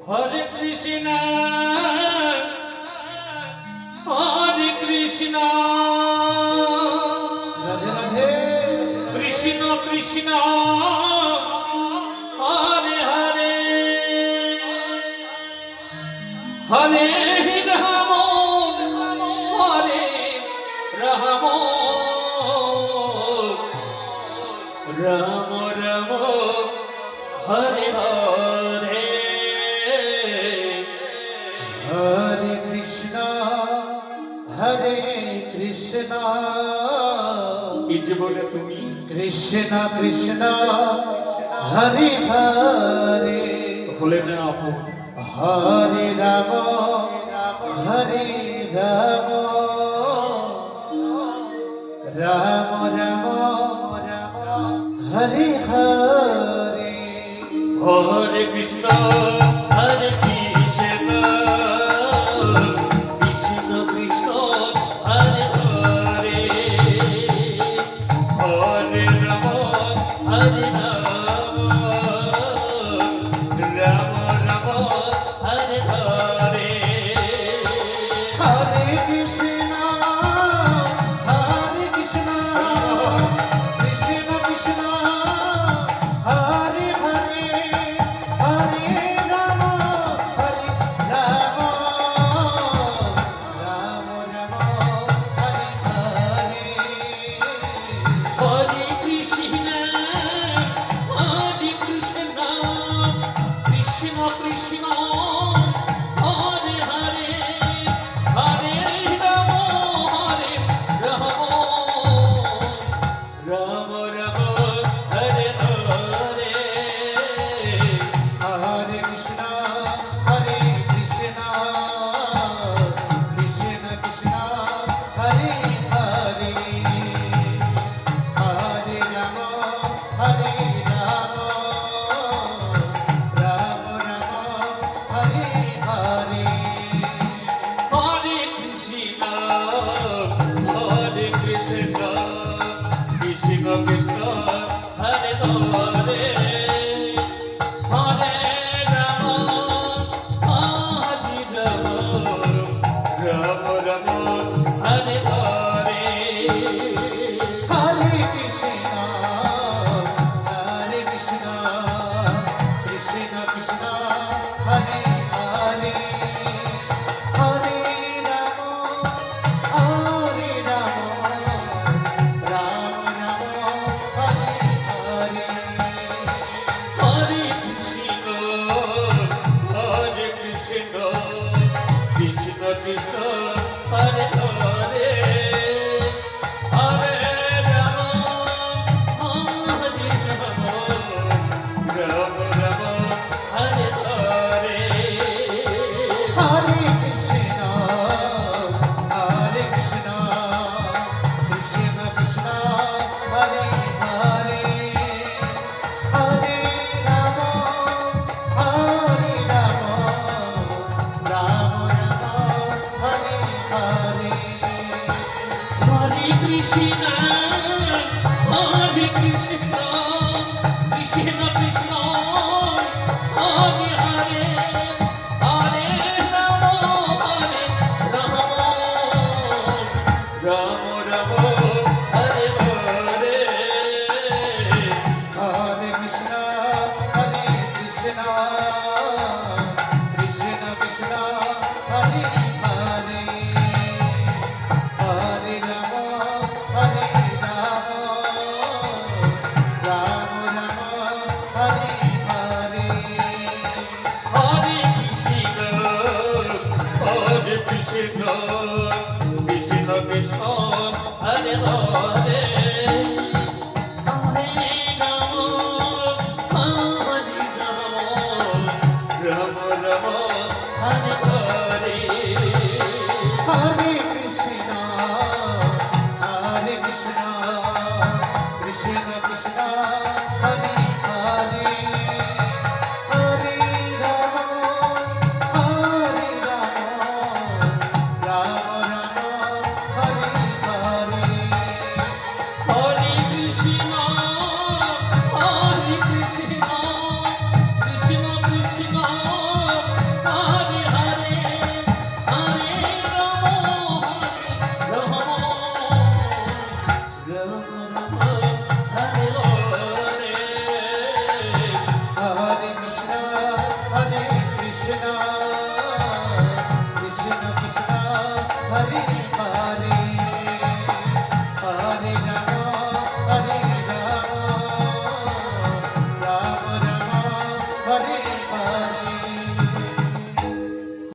হরে কৃষ্ণ হরে কৃষ্ণ রাধে রাধে কৃষ্ণ কৃষ্ণ হরে হরে হরে রাম হরে রাম রাম রাম হরে হরে হরে কৃষ্ণ হরে কৃষ্ণ এই যে বলে তুমি কৃষ্ণ কৃষ্ণ হরে হরে হলে না আপন হরে রাম হরে রাম রাম রাম হরে হরে হরে কৃষ্ণ হরে কৃষ্ণ কৃষ্ণ কৃষ্ণ হরে হরে হরে রাম হরে রাম রাম রাম হরে হরে হরে কৃষ্ণ কৃষ্ণ কৃষ্ণ হরে হরে হরে রাম হরে রাম রাম রাম হরে হরে হরে কৃষ্ণ হরে কৃষ্ণ কৃষ্ণ কৃষ্ণ হরে হরে হরে রাম হরে রাম রাম রাম হরে হরে হরে কৃষ্ণ হরে কৃষ্ণ কৃষ্ণ কৃষ্ণ হরে হরে হরে রাম হরে রাম রাম রাম হরে হরে হরে কৃষ্ণ হরে কৃষ্ণ কৃষ্ণ কৃষ্ণ হরে হরে হরে রাম হরে রাম রাম রাম হরে হরে হরে কৃষ্ণ কৃষ্ণ কৃষ্ণ হরে হরে হরে রাম রাম রাম হরে হরে হরে কৃষ্ণ হরে কৃষ্ণ কৃষ্ণ কৃষ্ণ হরে হরে হরে রাম হরে রাম রাম রাম হরে হরে হরে কৃষ্ণ কৃষ্ণ কৃষ্ণ হরে হরে হরে রাম রাম হরে হরে হরে কৃষ্ণ হরে কৃষ্ণ কৃষ্ণ কৃষ্ণ হরে হরে হরে রাম রাম রাম হরে হরে হরে কৃষ্ণ কৃষ্ণ কৃষ্ণ হরে হরে হরে রাম রাম রাম হরে হরে হরে কৃষ্ণ হরে কৃষ্ণ কৃষ্ণ কৃষ্ণ হরে হরে হরে রাম হরে রাম রাম রাম হরে হরে হরে কৃষ্ণ কৃষ্ণ কৃষ্ণ হরে হরে হরে রাম রাম হরে হরে হরে কৃষ্ণ হরে কৃষ্ণ কৃষ্ণ কৃষ্ণ রাম রাম